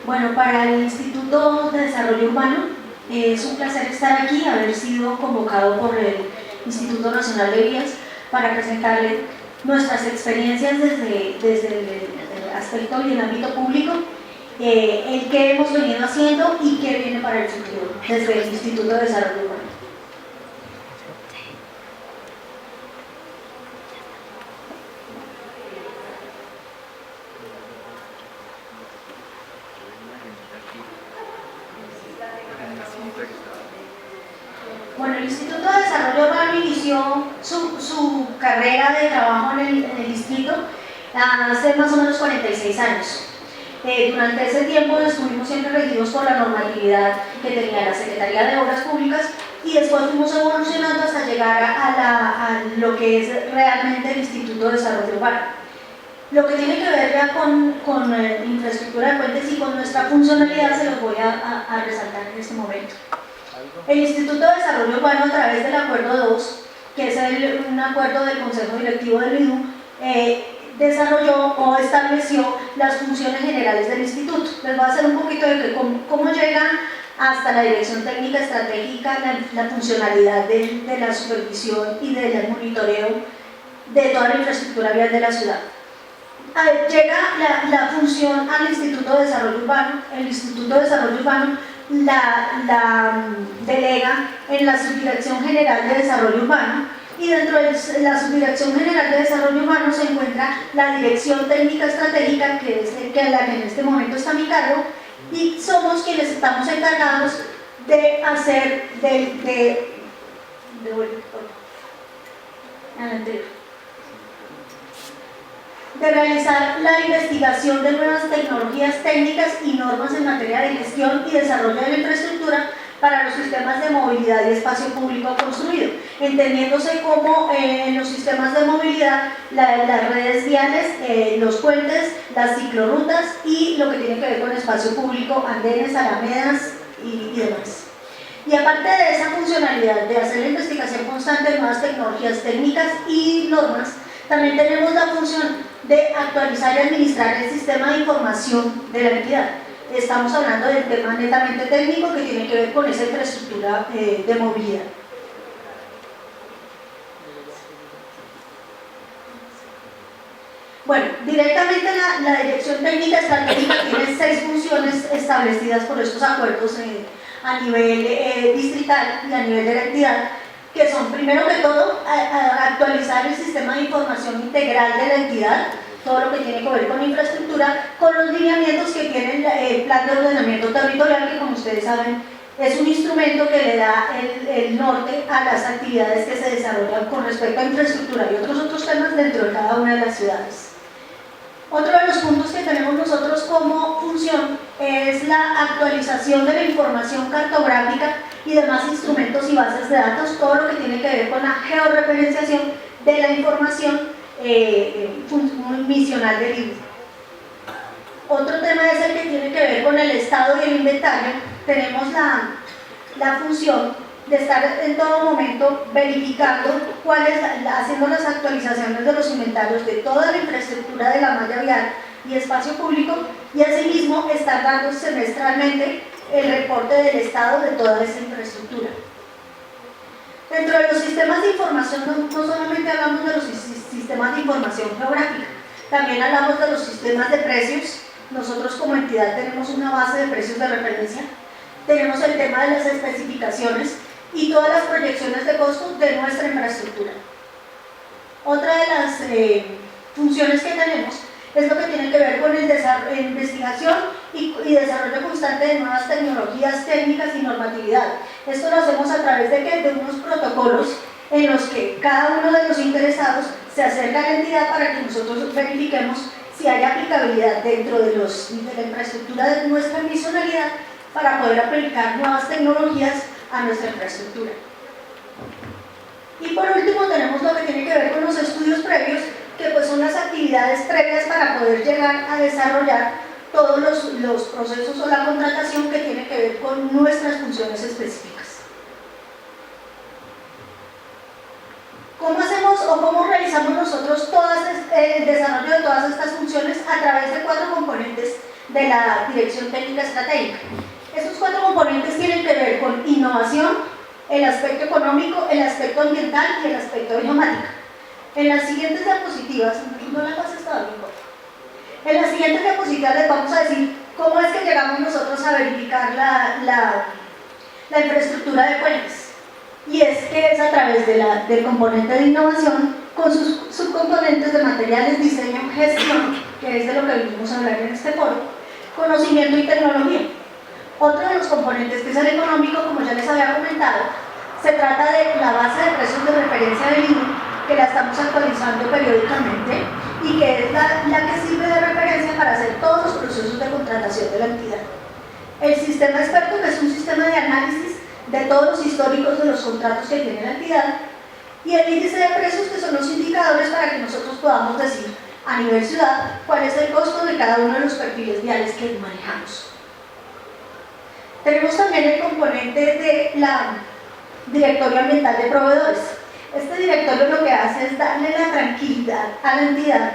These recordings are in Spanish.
Bueno, para el Instituto de Desarrollo Urbano es un placer estar aquí, haber sido convocado por el Instituto Nacional de Vías para presentarle nuestras experiencias desde el aspecto y el ámbito público, el que hemos venido haciendo y qué viene para el futuro desde el Instituto de Desarrollo Urbano. Bueno, el Instituto de Desarrollo Urbano inició su carrera de trabajo en el distrito hace más o menos 46 años. Durante ese tiempo estuvimos siempre regidos por la normatividad que tenía la Secretaría de Obras Públicas y después fuimos evolucionando hasta llegar a lo que es realmente el Instituto de Desarrollo Urbano. Lo que tiene que ver ya con infraestructura de puentes y con nuestra funcionalidad se los voy a resaltar en este momento. El Instituto de Desarrollo Urbano, a través del Acuerdo 2, que es un acuerdo del Consejo Directivo del IDU, desarrolló o estableció las funciones generales del instituto. Les voy a hacer un poquito de cómo llegan hasta la dirección técnica estratégica, la funcionalidad de la supervisión y del monitoreo de toda la infraestructura vial de la ciudad. Llega la función al Instituto de Desarrollo Urbano. El Instituto de Desarrollo Urbano la delega en la Subdirección General de Desarrollo Urbano, y dentro de la Subdirección General de Desarrollo Urbano se encuentra la Dirección Técnica Estratégica, que es la que en este momento está a mi cargo, y somos quienes estamos encargados de hacer de realizar la investigación de nuevas tecnologías técnicas y normas en materia de gestión y desarrollo de la infraestructura para los sistemas de movilidad y espacio público construido, entendiéndose como en los sistemas de movilidad las redes viales, los puentes, las ciclorrutas y lo que tiene que ver con espacio público, andenes, alamedas y demás. Y aparte de esa funcionalidad de hacer la investigación constante de nuevas tecnologías técnicas y normas, también tenemos la función de actualizar y administrar el sistema de información de la entidad. Estamos hablando del tema netamente técnico que tiene que ver con esa infraestructura de movilidad. Bueno, directamente la Dirección Técnica Estratégica tiene 6 funciones establecidas por estos acuerdos a nivel distrital y a nivel de la entidad, que son, primero que todo, actualizar el sistema de información integral de la entidad, todo lo que tiene que ver con infraestructura, con los lineamientos que tiene el Plan de Ordenamiento Territorial, que como ustedes saben es un instrumento que le da el norte a las actividades que se desarrollan con respecto a infraestructura y otros temas dentro de cada una de las ciudades. Otro de los puntos que tenemos nosotros como función es la actualización de la información cartográfica y demás instrumentos y bases de datos, todo lo que tiene que ver con la georreferenciación de la información misional del IDU. Otro tema es el que tiene que ver con el estado y el inventario. Tenemos la función de estar en todo momento verificando haciendo las actualizaciones de los inventarios de toda la infraestructura de la malla vial y espacio público, y asimismo estar dando semestralmente el reporte del estado de toda esa infraestructura. Dentro de los sistemas de información no solamente hablamos de los sistemas de información geográfica, también hablamos de los sistemas de precios. Nosotros como entidad tenemos una base de precios de referencia, tenemos el tema de las especificaciones y todas las proyecciones de costos de nuestra infraestructura. Otra de las funciones que tenemos es lo que tiene que ver con investigación y desarrollo constante de nuevas tecnologías técnicas y normatividad. Esto lo hacemos a través de unos protocolos en los que cada uno de los interesados se acerca a la entidad para que nosotros verifiquemos si hay aplicabilidad dentro de la infraestructura de nuestra misionalidad para poder aplicar nuevas tecnologías a nuestra infraestructura. Y por último tenemos lo que tiene que ver con los estudios previos, que pues son las actividades previas para poder llegar a desarrollar todos los procesos o la contratación que tiene que ver con nuestras funciones específicas. ¿Cómo hacemos o cómo realizamos nosotros el desarrollo de todas estas funciones? A través de 4 componentes de la Dirección Técnica Estratégica. Estos 4 componentes tienen que ver con innovación, el aspecto económico, el aspecto ambiental y el aspecto de geomática. En las siguientes diapositivas, no la pases todavía, en las siguientes diapositivas les vamos a decir cómo es que llegamos nosotros a verificar la infraestructura de puentes. Y es que es a través del componente de innovación con sus subcomponentes de materiales, diseño, gestión, que es de lo que vinimos a hablar en este foro, conocimiento y tecnología. Otro de los componentes, que es el económico, como ya les había comentado, se trata de la base de precios de referencia del INE, que la estamos actualizando periódicamente y que es la que sirve de referencia para hacer todos los procesos de contratación de la entidad. El sistema experto, que es un sistema de análisis de todos los históricos de los contratos que tiene la entidad, y el índice de precios, que son los indicadores para que nosotros podamos decir a nivel ciudad cuál es el costo de cada uno de los perfiles viales que manejamos. Tenemos también el componente de la directorio ambiental de proveedores. Este directorio lo que hace es darle la tranquilidad a la entidad,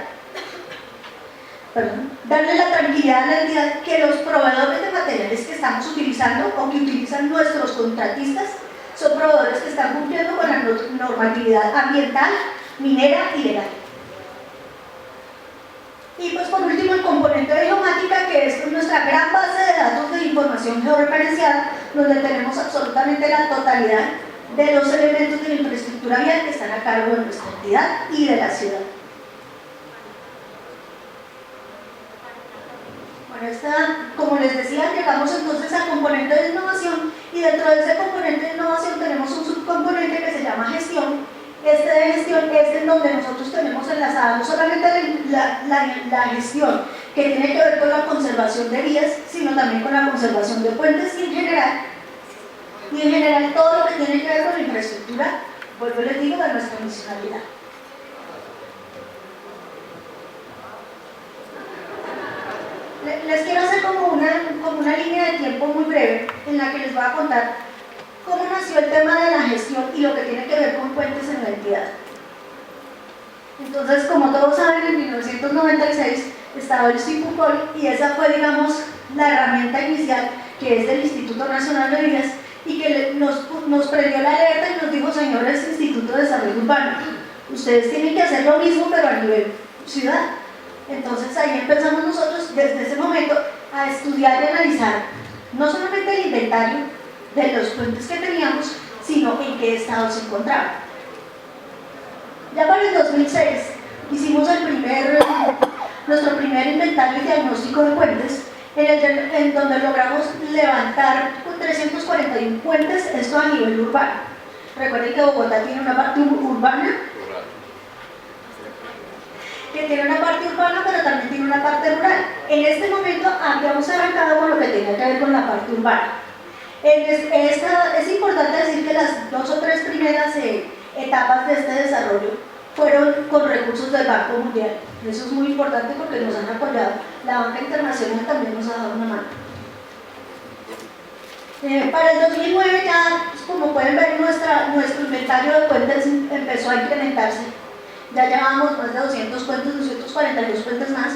que los proveedores de materiales que estamos utilizando o que utilizan nuestros contratistas son proveedores que están cumpliendo con la normatividad ambiental, minera y legal. Y pues por último el componente de geomática, que es nuestra gran base de datos de información georreferenciada, donde tenemos absolutamente la totalidad de los elementos de la infraestructura vial que están a cargo de nuestra entidad y de la ciudad. Bueno, como les decía, llegamos entonces al componente de innovación, y dentro de ese componente de innovación tenemos un subcomponente que se llama gestión. Este de gestión es en donde nosotros tenemos enlazada no solamente la gestión que tiene que ver con la conservación de vías, sino también con la conservación de puentes y en general todo lo que tiene que ver con la infraestructura, vuelvo y les digo, de nuestra misionalidad. Les quiero hacer como una línea de tiempo muy breve en la que les voy a contar cómo nació el tema de la gestión y lo que tiene que ver con puentes en la entidad. Entonces, como todos saben, en 1996 estaba el CIPUCOL, y esa fue, digamos, la herramienta inicial, que es del Instituto Nacional de Vías, y que nos prendió la alerta y nos dijo: señores, Instituto de Desarrollo Urbano, ustedes tienen que hacer lo mismo pero a nivel ciudad. Entonces ahí empezamos nosotros desde ese momento a estudiar y analizar no solamente el inventario de los puentes que teníamos, sino en qué estado se encontraban. Ya para el 2006 hicimos nuestro primer inventario y diagnóstico de puentes, en donde logramos levantar 341 puentes, esto a nivel urbano. Recuerden que Bogotá tiene una parte urbana, pero también tiene una parte rural. En este momento habíamos arrancado con lo que tenía que ver con la parte urbana. Es importante decir que las 2 o 3 primeras etapas de este desarrollo fueron con recursos del Banco Mundial. Eso es muy importante porque nos han apoyado. La banca internacional también nos ha dado una mano. Para el 2009 ya, pues, como pueden ver, nuestro inventario de puentes empezó a incrementarse. Ya llevamos más de 200 puentes, 242 puentes más.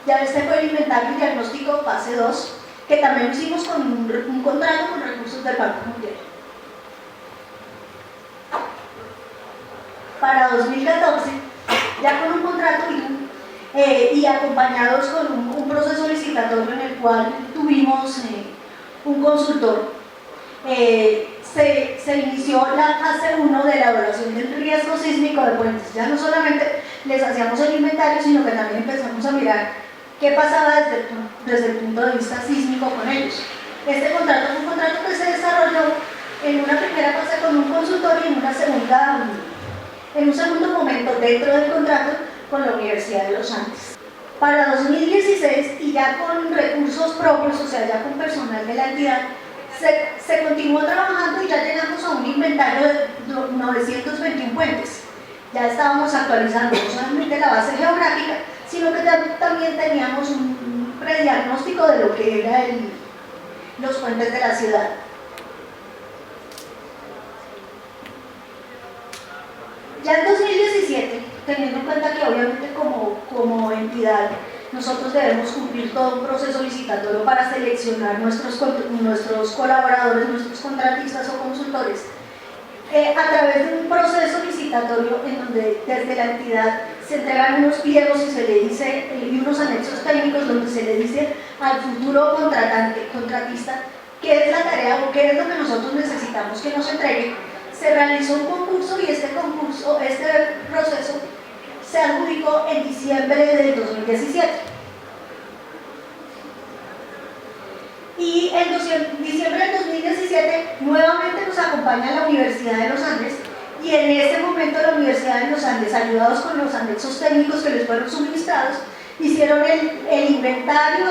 Ya este fue el inventario y diagnóstico fase 2, que también lo hicimos con un contrato con recursos del Banco Mundial. Para 2014, ya con un contrato y acompañados con un proceso licitatorio en el cual tuvimos un consultor, se inició la fase 1 de la evaluación del riesgo sísmico de puentes. Ya no solamente les hacíamos el inventario, sino que también empezamos a mirar qué pasaba desde el punto de vista sísmico con ellos. Este contrato fue un contrato que se desarrolló en una primera fase con un consultor y en un segundo momento dentro del contrato con la Universidad de los Andes. Para 2016, y ya con recursos propios, o sea, ya con personal de la entidad, se continuó trabajando y ya llegamos a un inventario de 921 puentes. Ya estábamos actualizando no solamente la base geográfica, sino que también teníamos un prediagnóstico de lo que eran los puentes de la ciudad. Ya en 2017, teniendo en cuenta que obviamente como entidad nosotros debemos cumplir todo un proceso licitatorio para seleccionar nuestros colaboradores, nuestros contratistas o consultores, a través de un proceso licitatorio en donde desde la entidad se entregan unos pliegos y se le dice, y unos anexos técnicos donde se le dice al futuro contratista qué es la tarea o qué es lo que nosotros necesitamos que nos entregue. Se realizó un concurso y este proceso se adjudicó en diciembre del 2017. Y en diciembre del 2017 nuevamente nos acompaña la Universidad de los Andes, y en ese momento la Universidad de los Andes, ayudados con los anexos técnicos que les fueron suministrados, hicieron el inventario,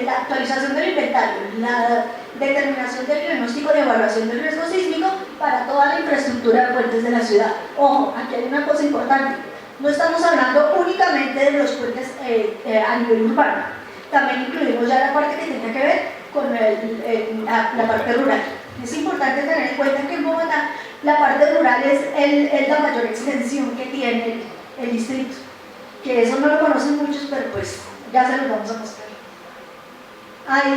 la actualización del inventario, la determinación del diagnóstico de evaluación del riesgo sísmico para toda la infraestructura de puentes de la ciudad. Ojo, aquí hay una cosa importante, no estamos hablando únicamente de los puentes a nivel urbano, también incluimos ya la parte que tenga que ver con la parte rural. Es importante tener en cuenta que en Bogotá la parte rural es la mayor extensión que tiene el distrito, que eso no lo conocen muchos, pero pues ya se los vamos a mostrar.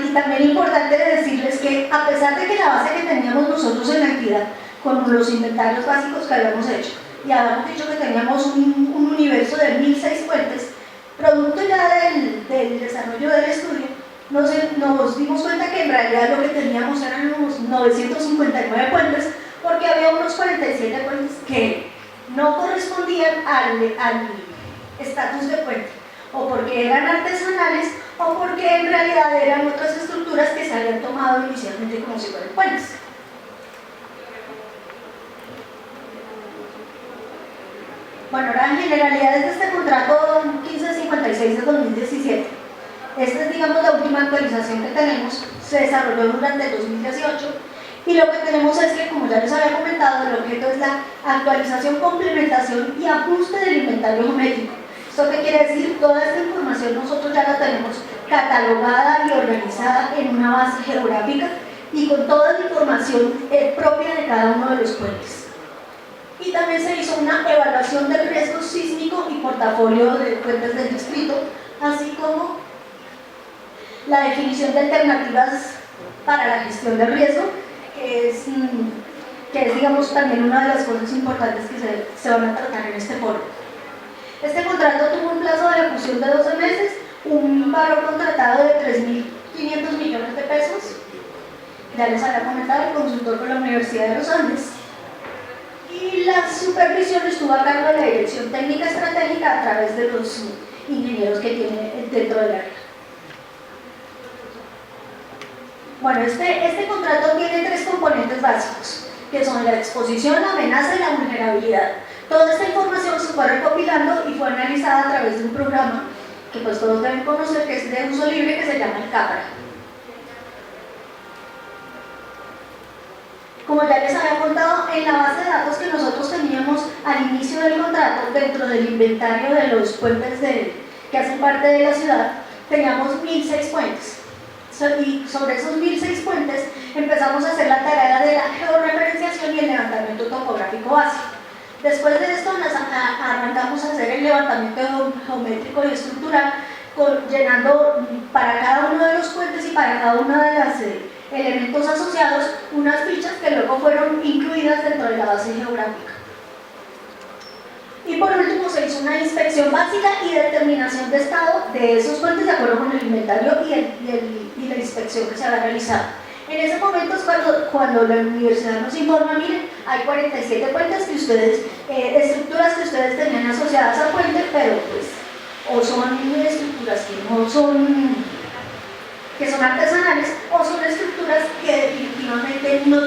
Y también es importante decirles que a pesar de que la base que teníamos nosotros en la entidad, con los inventarios básicos que habíamos hecho, y habíamos dicho que teníamos un universo de 1006 puentes, producto ya del desarrollo del estudio, nos dimos cuenta que en realidad lo que teníamos eran unos 959 puentes, porque había unos 47 puentes que no correspondían al estatus de puente, o porque eran artesanales, o porque en realidad eran otras estructuras que se habían tomado inicialmente como si fueran puentes. Bueno, ahora en generalidades de este contrato 1556 de 2017. Esta es, digamos, la última actualización que tenemos, se desarrolló durante el 2018, y lo que tenemos es que, como ya les había comentado, el objeto es la actualización, complementación y ajuste del inventario geométrico. ¿Esto qué quiere decir? Toda esta información nosotros ya la tenemos catalogada y organizada en una base geográfica y con toda la información propia de cada uno de los puentes. Y también se hizo una evaluación del riesgo sísmico y portafolio de puentes del distrito, así como la definición de alternativas para la gestión del riesgo, que es digamos, también una de las cosas importantes que se van a tratar en este foro. Este contrato tuvo un plazo de ejecución de 12 meses, un valor contratado de 3.500 millones de pesos. Ya les había comentado, el consultor con la Universidad de los Andes. Y la supervisión estuvo a cargo de la Dirección Técnica Estratégica a través de los ingenieros que tiene dentro del área. Bueno, este contrato tiene tres componentes básicos, que son la exposición, la amenaza y la vulnerabilidad. Toda esta información se fue recopilando y fue analizada a través de un programa que pues todos deben conocer, que es de uso libre, que se llama el CAPRA. Como ya les había contado, en la base de datos que nosotros teníamos al inicio del contrato, dentro del inventario de los puentes que hacen parte de la ciudad, teníamos 1006 puentes. Y sobre esos 1006 puentes empezamos a hacer la tarea de la georreferenciación y el levantamiento topográfico básico. Después de esto arrancamos a hacer el levantamiento geométrico y estructural, llenando para cada uno de los puentes y para cada uno de los elementos asociados unas fichas que luego fueron incluidas dentro de la base geográfica. Y por último se hizo una inspección básica y determinación de estado de esos puentes de acuerdo con el inventario y la inspección que se había realizado. En ese momento es cuando la universidad nos informa, miren, hay 47 puentes que ustedes, estructuras que ustedes tenían asociadas al puente, pero pues o son estructuras que son artesanales, o son estructuras que definitivamente no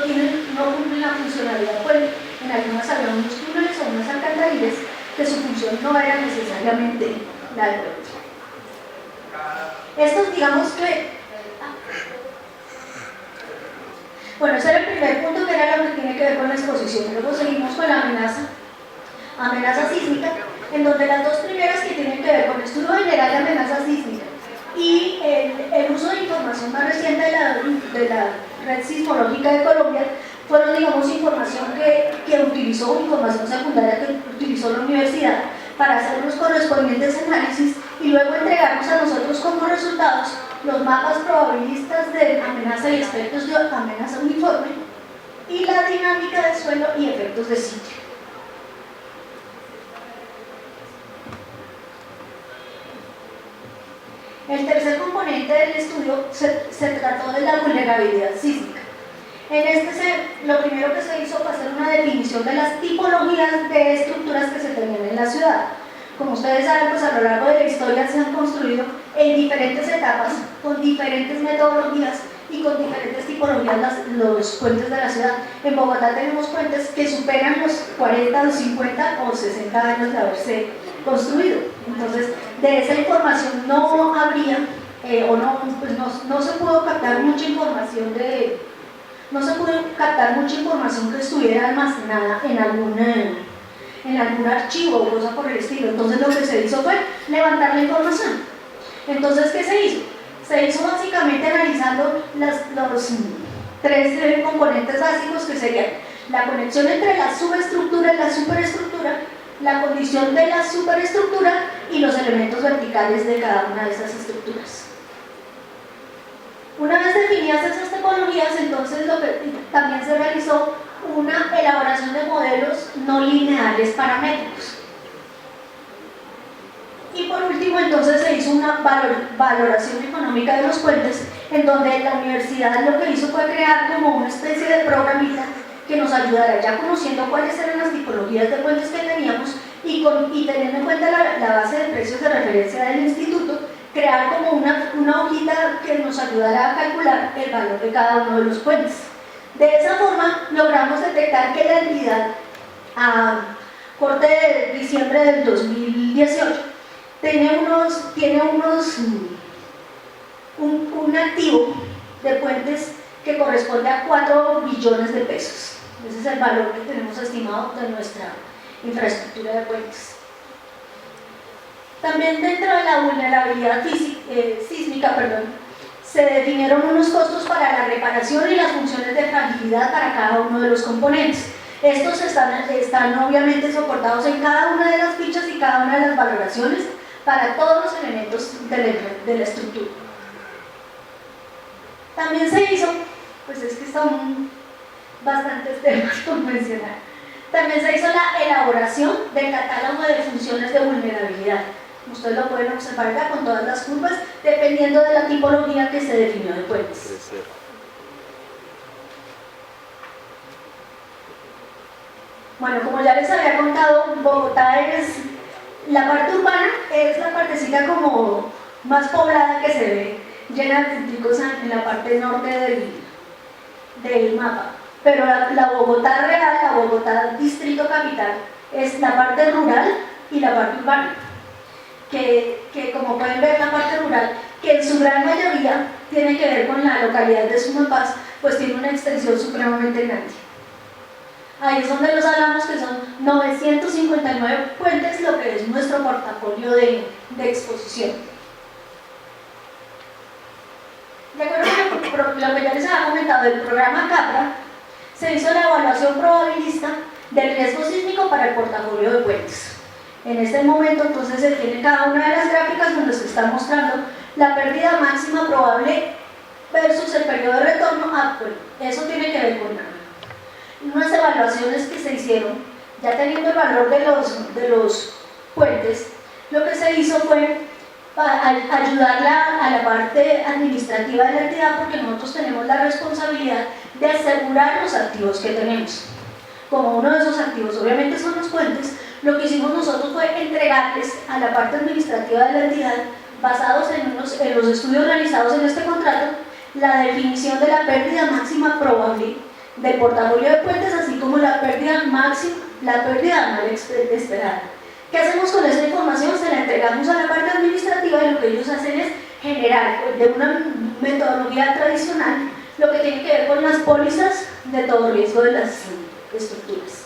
cumplen la funcionalidad del puente. En algunas había unos túneles o unas alcantarillas que su función no era necesariamente la del puente. Estos, digamos que bueno, ese era el primer punto, que era lo que tiene que ver con la exposición. Luego seguimos con la amenaza sísmica, en donde las dos primeras que tienen que ver con estudio general de amenaza sísmica y el uso de información más reciente de la Red Sismológica de Colombia fueron, digamos, información información secundaria que utilizó la universidad para hacer los correspondientes análisis y luego entregarnos a nosotros como resultados los mapas probabilistas de amenaza y efectos de amenaza uniforme y la dinámica del suelo y efectos de sitio. El tercer componente del estudio se trató de la vulnerabilidad sísmica. En lo primero que se hizo fue hacer una definición de las tipologías de estructuras que se tenían en la ciudad. Como ustedes saben, pues a lo largo de la historia se han construido en diferentes etapas, con diferentes metodologías y con diferentes tipologías los puentes de la ciudad. En Bogotá tenemos puentes que superan los 40, los 50 o 60 años de haberse construido. Entonces, de esa información no habría, no se pudo captar mucha información que estuviera almacenada en algún archivo o cosa por el estilo. Entonces lo que se hizo fue levantar la información. Entonces, ¿qué se hizo? Se hizo básicamente analizando los tres componentes básicos, que serían la conexión entre la subestructura y la superestructura, la condición de la superestructura y los elementos verticales de cada una de esas estructuras. Una vez definidas esas topologías, entonces también se realizó una elaboración de modelos no lineales paramétricos. Y por último, entonces se hizo una valoración económica de los puentes, en donde la universidad lo que hizo fue crear como una especie de programita que nos ayudara, ya conociendo cuáles eran las tipologías de puentes que teníamos y teniendo en cuenta la base de precios de referencia del instituto, crear como una hojita que nos ayudara a calcular el valor de cada uno de los puentes. De esa forma logramos detectar que la entidad a corte de diciembre del 2018 tiene un activo de puentes que corresponde a 4 billones de pesos. Ese es el valor que tenemos estimado de nuestra infraestructura de puentes. También dentro de la vulnerabilidad sísmica, se definieron unos costos para la reparación y las funciones de fragilidad para cada uno de los componentes. Estos están obviamente soportados en cada una de las fichas y cada una de las valoraciones para todos los elementos de la estructura. También se hizo, pues es que son bastantes temas por mencionar, también se hizo la elaboración del catálogo de funciones de vulnerabilidad. Ustedes lo pueden observar acá con todas las curvas, dependiendo de la tipología que se definió de puentes. Bueno, como ya les había contado, Bogotá la parte urbana es la partecita como más poblada que se ve, llena de punticos en la parte norte del mapa. Pero la Bogotá real, la Bogotá distrito capital, es la parte rural y la parte urbana. Que como pueden ver, la parte rural, que en su gran mayoría tiene que ver con la localidad de Sumapaz, pues tiene una extensión supremamente grande. Ahí es donde los hablamos, que son 959 puentes, lo que es nuestro portafolio de exposición. De acuerdo con lo que ya les había comentado del programa CAPRA, se hizo la evaluación probabilista del riesgo sísmico para el portafolio de puentes. En este momento, entonces, se tiene cada una de las gráficas donde se está mostrando la pérdida máxima probable versus el periodo de retorno actual. Eso tiene que ver con unas evaluaciones que se hicieron, ya teniendo el valor de los puentes. Lo que se hizo fue ayudarla a la parte administrativa de la entidad, porque nosotros tenemos la responsabilidad de asegurar los activos que tenemos. Como uno de esos activos obviamente son los puentes, lo que hicimos nosotros fue entregarles a la parte administrativa de la entidad, basados en los estudios realizados en este contrato, la definición de la pérdida máxima probable del portafolio de puentes, así como la pérdida anual esperada. ¿Qué hacemos con esa información? Se la entregamos a la parte administrativa y lo que ellos hacen es generar, de una metodología tradicional, lo que tiene que ver con las pólizas de todo riesgo de las estructuras.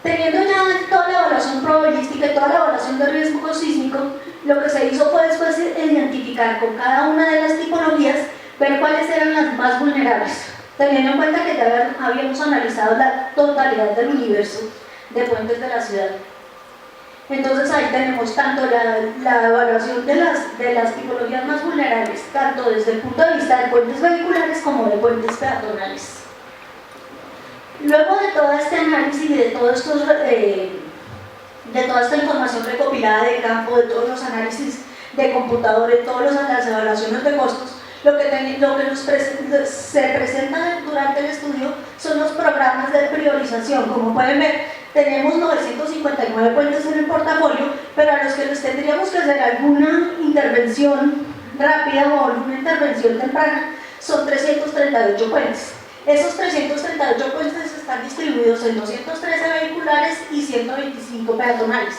Teniendo ya toda la evaluación probabilística y toda la evaluación de riesgo sísmico, lo que se hizo fue después identificar con cada una de las tipologías, ver cuáles eran las más vulnerables, teniendo en cuenta que ya habíamos analizado la totalidad del universo de puentes de la ciudad. Entonces ahí tenemos tanto la evaluación de las tipologías más vulnerables, tanto desde el punto de vista de puentes vehiculares como de puentes peatonales. Luego de todo este análisis y de toda esta información recopilada de campo, de todos los análisis de computador, de todas las evaluaciones de costos, lo que se presenta durante el estudio son los programas de priorización. Como pueden ver, tenemos 959 puentes en el portafolio, pero a los que les tendríamos que hacer alguna intervención rápida o alguna intervención temprana son 338 puentes. Esos 338 puentes están distribuidos en 213 vehiculares y 125 peatonales.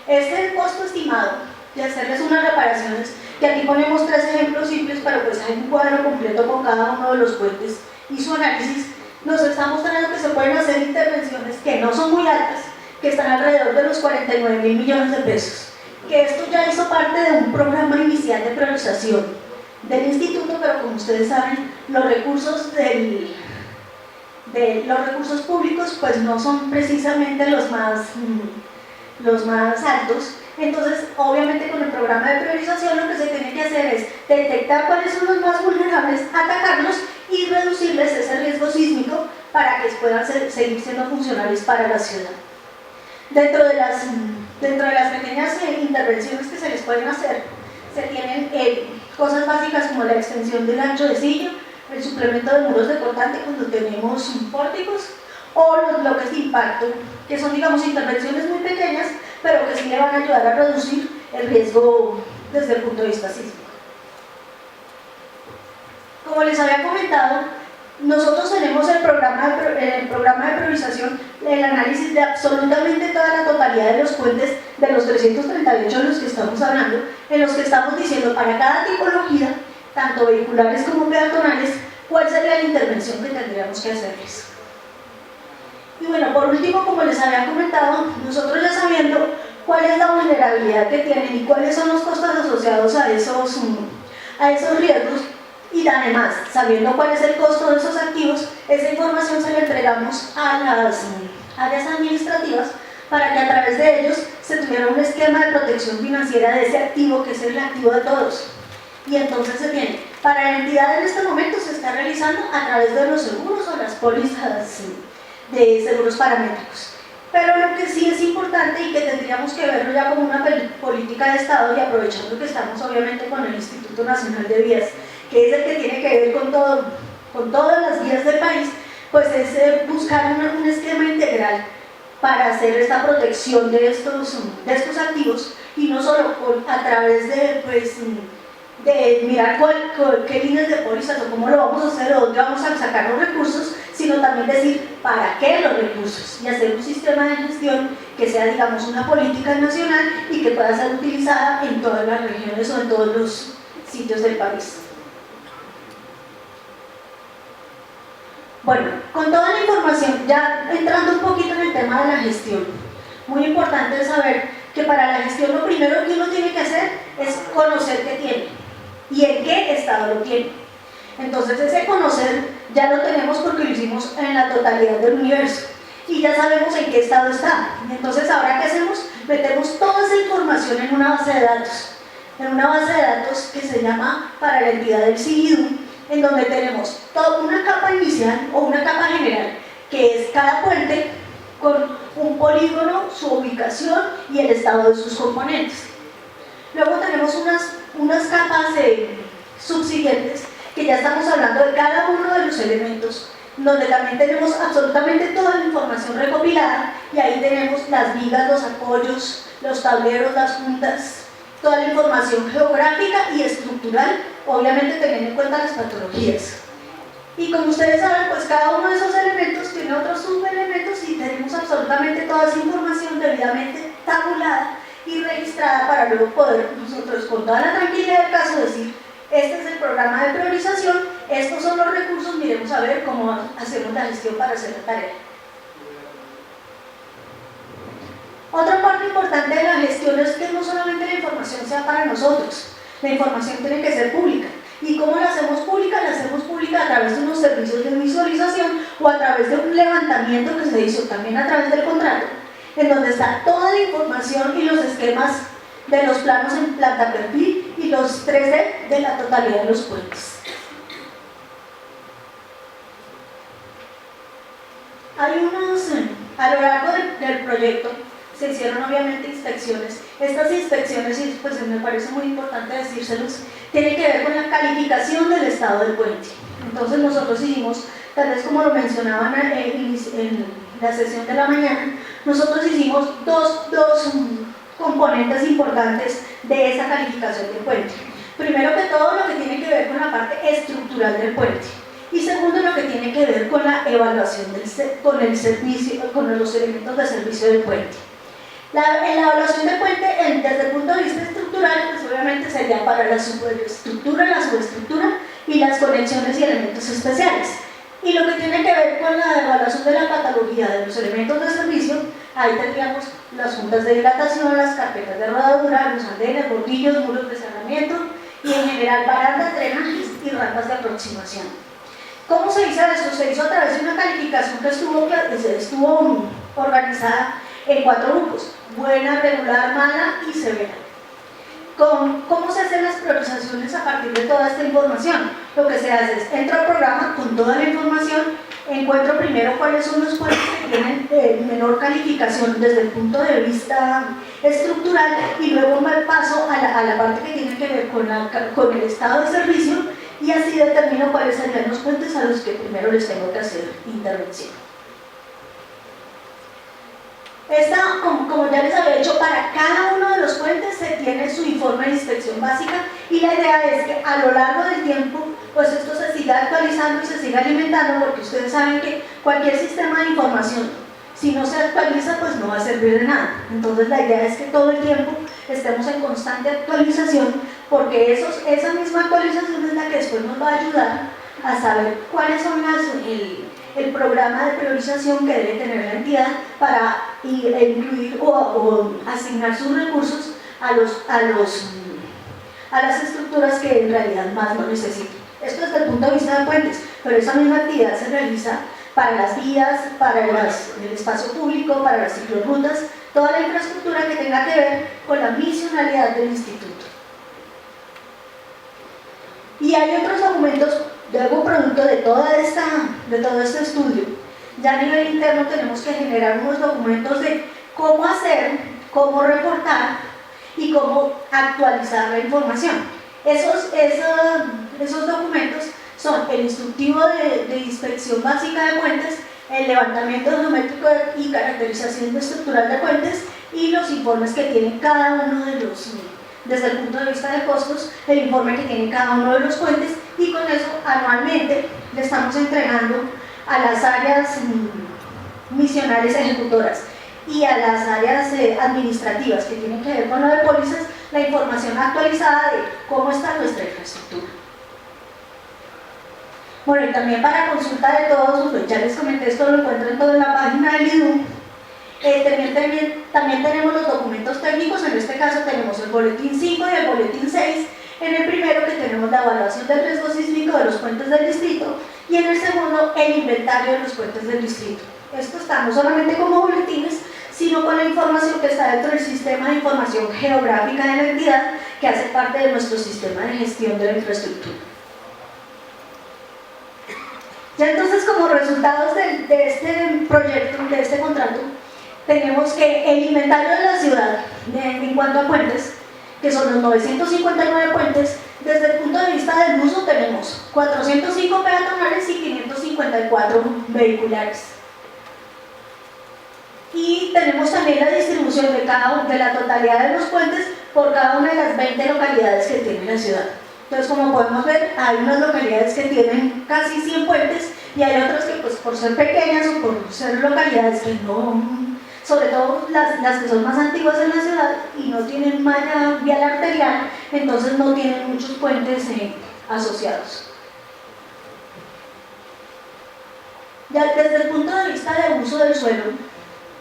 Este es el costo estimado de hacerles unas reparaciones, que aquí ponemos 3 ejemplos simples, pero pues hay un cuadro completo con cada uno de los puentes y su análisis. Nos está mostrando que se pueden hacer intervenciones que no son muy altas, que están alrededor de los 49.000 millones de pesos, que esto ya hizo parte de un programa inicial de priorización del instituto, pero como ustedes saben, los recursos públicos pues no son precisamente los más altos. Entonces, obviamente con el programa de priorización lo que se tiene que hacer es detectar cuáles son los más vulnerables, atacarlos y reducirles ese riesgo sísmico para que puedan seguir siendo funcionales para la ciudad. Dentro de las pequeñas intervenciones que se les pueden hacer, se tienen cosas básicas como la extensión del ancho de silla, el suplemento de muros de cortante cuando tenemos pórticos, o los bloques de impacto, que son, digamos, intervenciones muy pequeñas, pero que sí le van a ayudar a reducir el riesgo desde el punto de vista sísmico. Como les había comentado, nosotros tenemos el programa de priorización, el análisis de absolutamente toda la totalidad de los puentes, de los 338 de los que estamos hablando, en los que estamos diciendo para cada tipología, tanto vehiculares como peatonales, cuál sería la intervención que tendríamos que hacerles. Y bueno, por último, como les había comentado, nosotros ya sabiendo cuál es la vulnerabilidad que tienen y cuáles son los costos asociados a esos riesgos, y además, sabiendo cuál es el costo de esos activos, esa información se la entregamos a las áreas administrativas para que a través de ellos se tuviera un esquema de protección financiera de ese activo, que es el activo de todos. Y entonces se tiene, para la entidad en este momento se está realizando a través de los seguros o las pólizas de seguros paramétricos. Pero lo que sí es importante y que tendríamos que verlo ya como una política de Estado, y aprovechando que estamos obviamente con el Instituto Nacional de Vías, que es el que tiene que ver con todas las vías del país, pues es buscar un esquema integral para hacer esta protección de estos activos, y no solo a través de mirar qué líneas de pólizas o cómo lo vamos a hacer o dónde vamos a sacar los recursos, sino también decir para qué los recursos y hacer un sistema de gestión que sea, digamos, una política nacional y que pueda ser utilizada en todas las regiones o en todos los sitios del país. Bueno, con toda la información, ya entrando un poquito en el tema de la gestión, muy importante es saber que para la gestión lo primero que uno tiene que hacer es conocer qué tiene y en qué estado lo tiene. Entonces ese conocer ya lo tenemos porque lo hicimos en la totalidad del universo y ya sabemos en qué estado está. Entonces ahora ¿qué hacemos? Metemos toda esa información en una base de datos, que se llama para la entidad del CIDU, en donde tenemos toda una capa inicial o una capa general, que es cada puente con un polígono, su ubicación y el estado de sus componentes. Luego tenemos unas capas subsiguientes, que ya estamos hablando de cada uno de los elementos, donde también tenemos absolutamente toda la información recopilada, y ahí tenemos las vigas, los apoyos, los tableros, las juntas, toda la información geográfica y estructural, obviamente teniendo en cuenta las patologías. Y como ustedes saben, pues cada uno de esos elementos tiene otros subelementos y tenemos absolutamente toda esa información debidamente tabulada y registrada para luego poder nosotros, con toda la tranquilidad del caso, decir: este es el programa de priorización, estos son los recursos, miremos a ver cómo hacemos la gestión para hacer la tarea. Otra parte importante de la gestión es que no solamente la información sea para nosotros, la información tiene que ser pública. ¿Y cómo la hacemos pública? La hacemos pública a través de unos servicios de visualización o a través de un levantamiento que se hizo también a través del contrato, en donde está toda la información y los esquemas de los planos en planta perfil y los 3D de la totalidad de los puentes. Hay a lo largo del proyecto se hicieron obviamente inspecciones. Estas inspecciones, y pues me parece muy importante decírselos, tienen que ver con la calificación del estado del puente. Entonces nosotros hicimos, tal vez como lo mencionaban en la sesión de la mañana, nosotros hicimos dos componentes importantes de esa calificación del puente. Primero que todo, lo que tiene que ver con la parte estructural del puente. Y segundo, lo que tiene que ver con la evaluación con los elementos de servicio del puente. La evaluación del puente, desde el punto de vista estructural, pues obviamente sería para la superestructura, la subestructura y las conexiones y elementos especiales. Y lo que tiene que ver con la evaluación de la patología de los elementos de servicio, ahí tendríamos las juntas de dilatación, las carpetas de rodadura, los andenes, bordillos, muros de cerramiento y en general barandas, drenajes y rampas de aproximación. ¿Cómo se hizo esto? Se hizo a través de una calificación que estuvo organizada en 4 grupos: buena, regular, mala y severa. ¿Cómo se hacen las priorizaciones a partir de toda esta información? Lo que se hace es, entro al programa con toda la información, encuentro primero cuáles son los puentes que tienen menor calificación desde el punto de vista estructural y luego me paso a la parte que tiene que ver con el estado de servicio y así determino cuáles serían los puentes a los que primero les tengo que hacer intervención. Como ya les había dicho, para cada uno de los puentes se tiene su informe de inspección básica y la idea es que a lo largo del tiempo pues esto se siga actualizando y se siga alimentando, porque ustedes saben que cualquier sistema de información, si no se actualiza, pues no va a servir de nada. Entonces la idea es que todo el tiempo estemos en constante actualización, porque esa misma actualización es la que después nos va a ayudar a saber cuáles son el programa de priorización que debe tener la entidad para incluir o asignar sus recursos a las estructuras que en realidad más lo necesitan. Esto desde el punto de vista de puentes, pero esa misma actividad se realiza para las vías, para el espacio público, para las ciclorrutas, toda la infraestructura que tenga que ver con la misionalidad del instituto. Y hay otros documentos, luego producto de todo este estudio. Ya a nivel interno tenemos que generar unos documentos de cómo hacer, cómo reportar y cómo actualizar la información. Esos documentos son el instructivo de inspección básica de puentes, el levantamiento geométrico y caracterización estructural de puentes y los informes que tienen cada uno de los, desde el punto de vista de costos, el informe que tiene cada uno de los puentes, y con eso anualmente le estamos entregando a las áreas misionales ejecutoras y a las áreas administrativas que tienen que ver con lo de pólizas, la información actualizada de cómo está nuestra infraestructura. Bueno, y también para consulta de todos, pues ya les comenté, esto lo encuentran todo en la página del IDU. También tenemos los documentos técnicos, en este caso tenemos el boletín 5 y el boletín 6. En el primero que tenemos la evaluación del riesgo sísmico de los puentes del distrito y en el segundo el inventario de los puentes del distrito. Esto está no solamente como boletines, sino con la información que está dentro del sistema de información geográfica de la entidad, que hace parte de nuestro sistema de gestión de la infraestructura. Ya entonces, como resultados de este proyecto, de este contrato, tenemos que el inventario de la ciudad en cuanto a puentes, que son los 959 puentes, desde el punto de vista del uso tenemos 405 peatonales y 554 vehiculares. Y tenemos también la distribución de la totalidad de los puentes por cada una de las 20 localidades que tiene la ciudad. Entonces, como podemos ver, hay unas localidades que tienen casi 100 puentes y hay otras que, pues, por ser pequeñas o por ser localidades que no, sobre todo las que son más antiguas en la ciudad y no tienen malla vial arterial, entonces no tienen muchos puentes asociados. Ya desde el punto de vista de uso del suelo,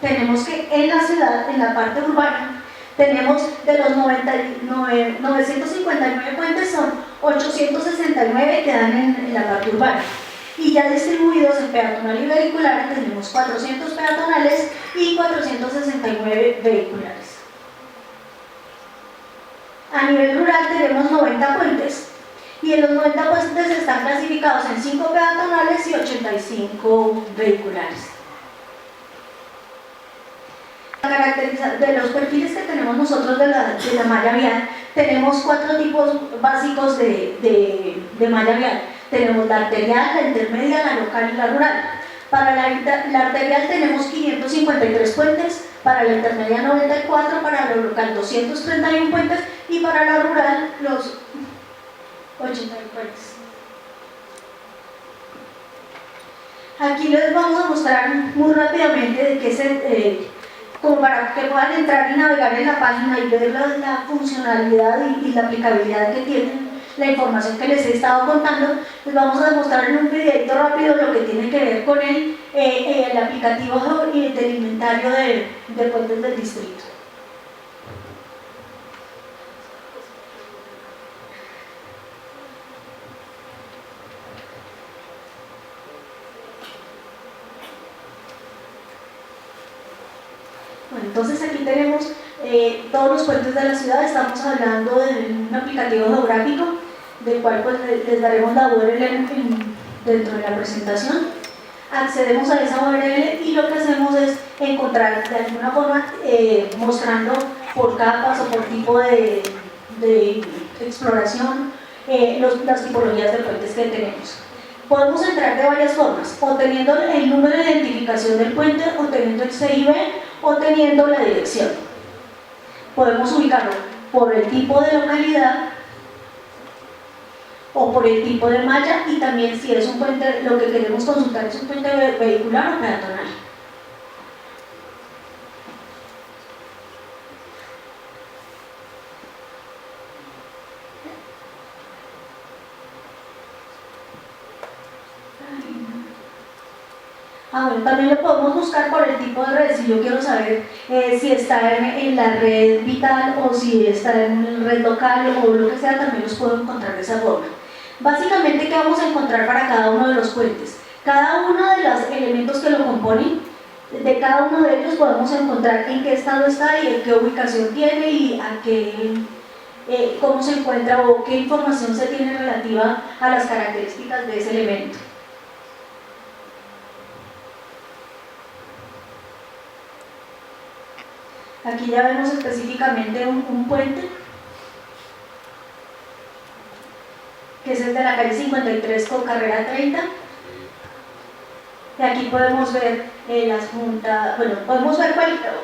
tenemos que en la ciudad, en la parte urbana, tenemos de los 959 puentes, son 869 que dan en la parte urbana. Y ya distribuidos en peatonal y vehicular tenemos 400 peatonales y 469 vehiculares. A nivel rural tenemos 90 puentes y en los 90 puentes están clasificados en 5 peatonales y 85 vehiculares. De los perfiles que tenemos nosotros de la malla vial, tenemos 4 tipos básicos de malla vial. Tenemos la arterial, la intermedia, la local y la rural. Para la arterial tenemos 553 puentes, para la intermedia 94, para la local 231 puentes y para la rural los 81 puentes. Aquí les vamos a mostrar muy rápidamente de qué como para que puedan entrar y navegar en la página y ver la funcionalidad y la aplicabilidad que tiene la información que les he estado contando. Les vamos a mostrar en un videito rápido lo que tiene que ver con el aplicativo del inventario de puentes del distrito. Bueno, entonces aquí tenemos todos los puentes de la ciudad. Estamos hablando de un aplicativo geográfico del cual pues les daremos la URL dentro de la presentación. Accedemos a esa URL y lo que hacemos es encontrar de alguna forma mostrando por capas o por tipo de exploración las tipologías de puentes que tenemos. Podemos entrar de varias formas, o teniendo el número de identificación del puente, o teniendo el CIB, o teniendo la dirección. Podemos ubicarlo por el tipo de localidad o por el tipo de malla, y también si es un puente, lo que queremos consultar es un puente vehicular o peatonal. Bueno, también lo podemos buscar por el tipo de red. Si yo quiero saber si está en la red vital o si está en red local o lo que sea, también los puedo encontrar de esa forma. Básicamente, ¿qué vamos a encontrar para cada uno de los puentes? Cada uno de los elementos que lo componen, de cada uno de ellos podemos encontrar en qué estado está y en qué ubicación tiene y a qué, cómo se encuentra o qué información se tiene relativa a las características de ese elemento. Aquí ya vemos específicamente un puente, que es el de la calle 53 con carrera 30. Y aquí podemos ver las juntas, bueno, podemos ver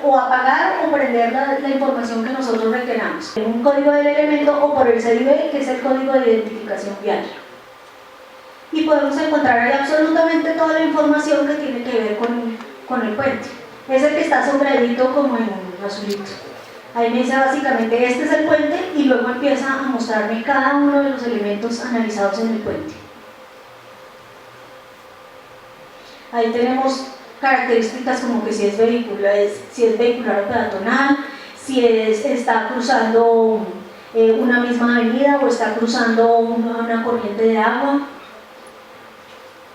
o apagar o prender la información que nosotros requeramos. Un código del elemento o por el CIB, que es el código de identificación vial. Y podemos encontrar ahí absolutamente toda la información que tiene que ver con el puente. Es el que está sobradito como en azulito. Ahí me dice básicamente este es el puente y luego empieza a mostrarme cada uno de los elementos analizados en el puente. Ahí tenemos características como que si es vehicular o peatonal, si está cruzando una misma avenida o está cruzando una corriente de agua,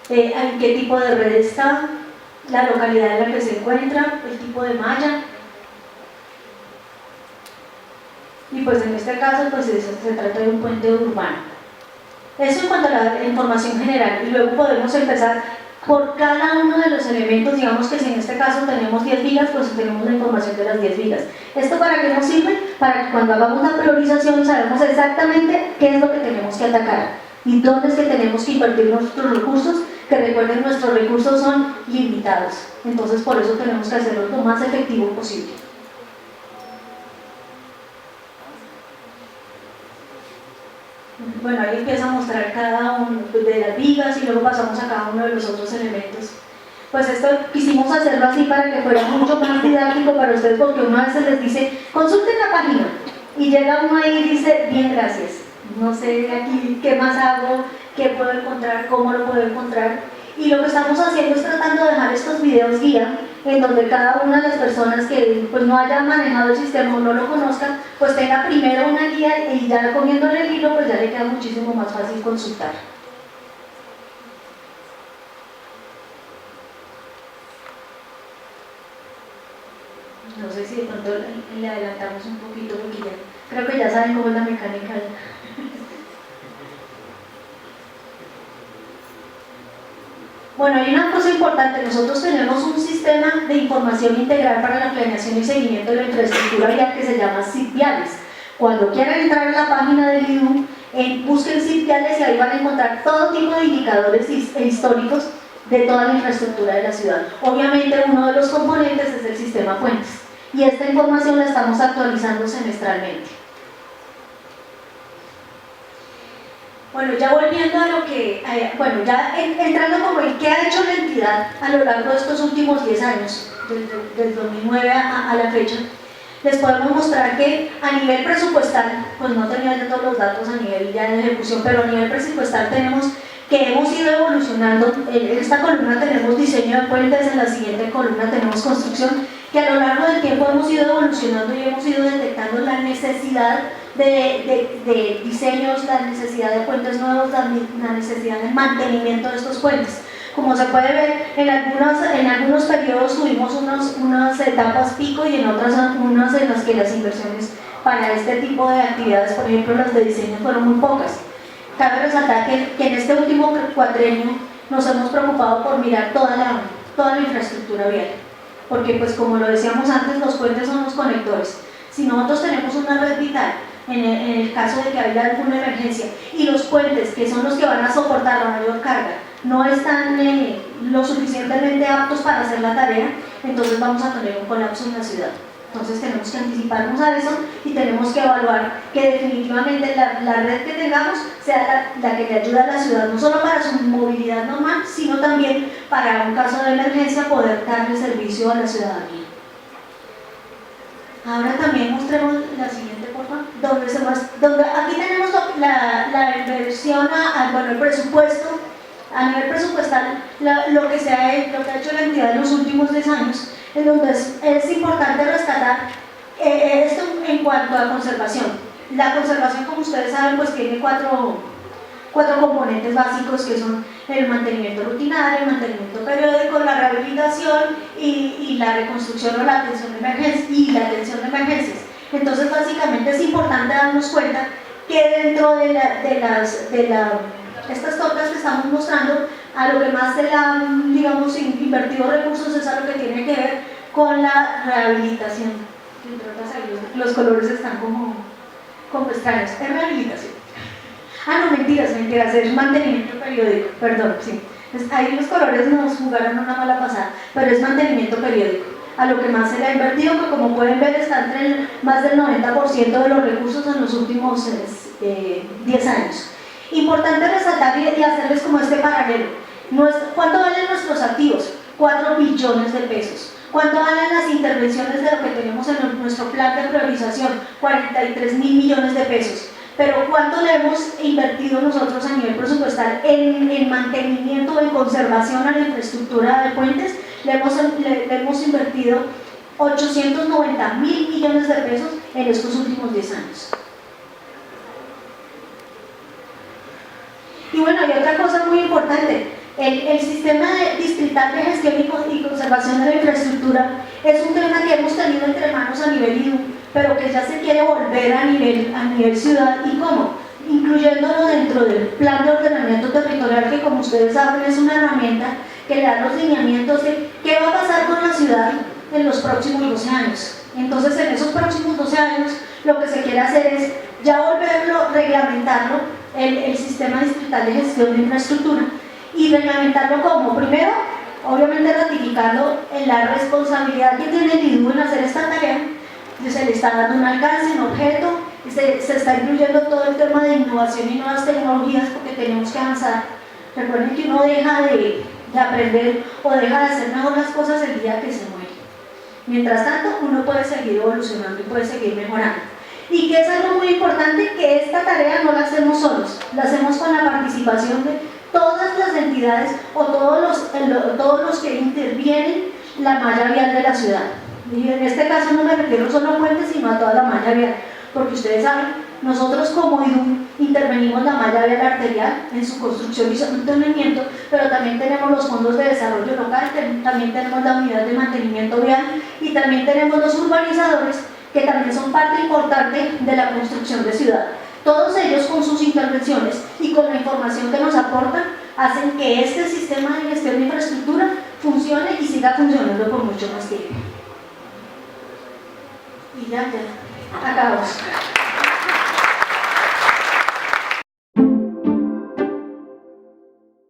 en qué tipo de red está, la localidad en la que se encuentra, el tipo de malla. Y pues en este caso pues se trata de un puente urbano. Eso en cuanto a la información general, y luego podemos empezar por cada uno de los elementos. Digamos que si en este caso tenemos 10 vigas, pues tenemos la información de las 10 vigas. ¿Esto para qué nos sirve? Para que cuando hagamos la priorización sabemos exactamente qué es lo que tenemos que atacar y dónde es que tenemos que invertir nuestros recursos, que recuerden nuestros recursos son limitados, entonces por eso tenemos que hacerlo lo más efectivo posible. Bueno, ahí empieza a mostrar cada uno de las vigas y luego pasamos a cada uno de los otros elementos. Pues esto quisimos hacerlo así para que fuera mucho más didáctico para ustedes, porque uno a veces les dice, consulten la página, y llega uno ahí y dice, bien, gracias, no sé aquí qué más hago, qué puedo encontrar, cómo lo puedo encontrar. Y lo que estamos haciendo es tratando de dejar estos videos guía, en donde cada una de las personas que pues, no haya manejado el sistema o no lo conozcan, pues tenga primero una guía y ya cogiéndole el hilo, pues ya le queda muchísimo más fácil consultar. No sé si de pronto le adelantamos un poquito porque ya creo que ya saben cómo es la mecánica. Bueno, hay una cosa importante, nosotros tenemos un sistema de información integral para la planeación y seguimiento de la infraestructura vial que se llama SIT Viales. Cuando quieran entrar a la página del IDU, busquen SIT Viales y ahí van a encontrar todo tipo de indicadores históricos de toda la infraestructura de la ciudad. Obviamente uno de los componentes es el sistema Puentes y esta información la estamos actualizando semestralmente. Bueno, ya volviendo a lo que, bueno, ya entrando como en qué ha hecho la entidad a lo largo de estos últimos 10 años, desde 2009 a la fecha, les podemos mostrar que a nivel presupuestal, pues no tenía ya todos los datos a nivel ya de ejecución, pero a nivel presupuestal tenemos que hemos ido evolucionando. En esta columna tenemos diseño de puentes, en la siguiente columna tenemos construcción, que a lo largo del tiempo hemos ido evolucionando y hemos ido detectando la necesidad de diseños, la necesidad de puentes nuevos, la necesidad de mantenimiento de estos puentes. Como se puede ver, en algunos periodos tuvimos unas etapas pico y en otras unas en las que las inversiones para este tipo de actividades, por ejemplo las de diseño, fueron muy pocas. Cabe resaltar que en este último cuatrenio nos hemos preocupado por mirar toda la infraestructura vial, porque pues como lo decíamos antes, los puentes son los conectores. Si nosotros tenemos una red vital, en el caso de que haya alguna emergencia, y los puentes, que son los que van a soportar la mayor carga, no están lo suficientemente aptos para hacer la tarea, entonces vamos a tener un colapso en la ciudad. Entonces tenemos que anticiparnos a eso y tenemos que evaluar que definitivamente la red que tengamos sea la que le ayuda a la ciudad, no solo para su movilidad normal, sino también para un caso de emergencia poder darle servicio a la ciudadanía. Ahora también mostremos la siguiente, por favor, donde aquí tenemos la inversión, bueno, el presupuesto. A nivel presupuestal, lo que ha hecho la entidad en los últimos 10 años, en donde es importante rescatar esto en cuanto a conservación. La conservación, como ustedes saben, pues tiene cuatro componentes básicos, que son el mantenimiento rutinario, el mantenimiento periódico, la rehabilitación y la reconstrucción o la atención de emergencias. Entonces, básicamente es importante darnos cuenta que dentro de estas tortas que estamos mostrando, a lo que más se le han, digamos, invertido recursos es a lo que tiene que ver con la rehabilitación. Entre otras, los colores están como extraños. Es rehabilitación. No, mentiras, es mantenimiento periódico, perdón, sí. Ahí los colores nos jugaron una mala pasada, pero es mantenimiento periódico. A lo que más se le ha invertido, que como pueden ver está entre más del 90% de los recursos en los últimos 10 años. Importante resaltar y hacerles como este paralelo. ¿Cuánto valen nuestros activos? 4 billones de pesos. ¿Cuánto valen las intervenciones de lo que tenemos en nuestro plan de priorización? 43.000 millones de pesos. Pero ¿cuánto le hemos invertido nosotros a nivel presupuestal en mantenimiento, en conservación a la infraestructura de puentes? Le hemos invertido 890.000 millones de pesos en estos últimos 10 años. Y bueno, hay otra cosa muy importante. El sistema distrital de gestión y conservación de la infraestructura es un tema que hemos tenido entre manos a nivel IDU, pero que ya se quiere volver a nivel ciudad. ¿Y cómo? Incluyéndolo dentro del plan de ordenamiento territorial, que como ustedes saben es una herramienta que le da los lineamientos de qué va a pasar con la ciudad en los próximos 12 años. Entonces, en esos próximos 12 años, lo que se quiere hacer es ya volverlo, reglamentarlo, el sistema distrital de gestión de infraestructura, y reglamentarlo como, primero, obviamente ratificando la responsabilidad que tiene el IDU en hacer esta tarea. Se le está dando un alcance, un objeto, y se está incluyendo todo el tema de innovación y nuevas tecnologías, porque tenemos que avanzar. Recuerden que uno deja de aprender o deja de hacer mejor las cosas el día que se muere. Mientras tanto, uno puede seguir evolucionando y puede seguir mejorando. Y que es algo muy importante, que esta tarea no la hacemos solos, la hacemos con la participación de todas las entidades o todos los que intervienen la malla vial de la ciudad. Y en este caso no me refiero solo a puentes, sino a toda la malla vial, porque ustedes saben, nosotros como IDU intervenimos la malla vial arterial en su construcción y su mantenimiento, pero también tenemos los fondos de desarrollo local, también tenemos la unidad de mantenimiento vial y también tenemos los urbanizadores, que también son parte importante de la construcción de ciudad. Todos ellos con sus intervenciones y con la información que nos aportan hacen que este sistema de gestión de infraestructura funcione y siga funcionando por mucho más tiempo. Y ya, acabamos.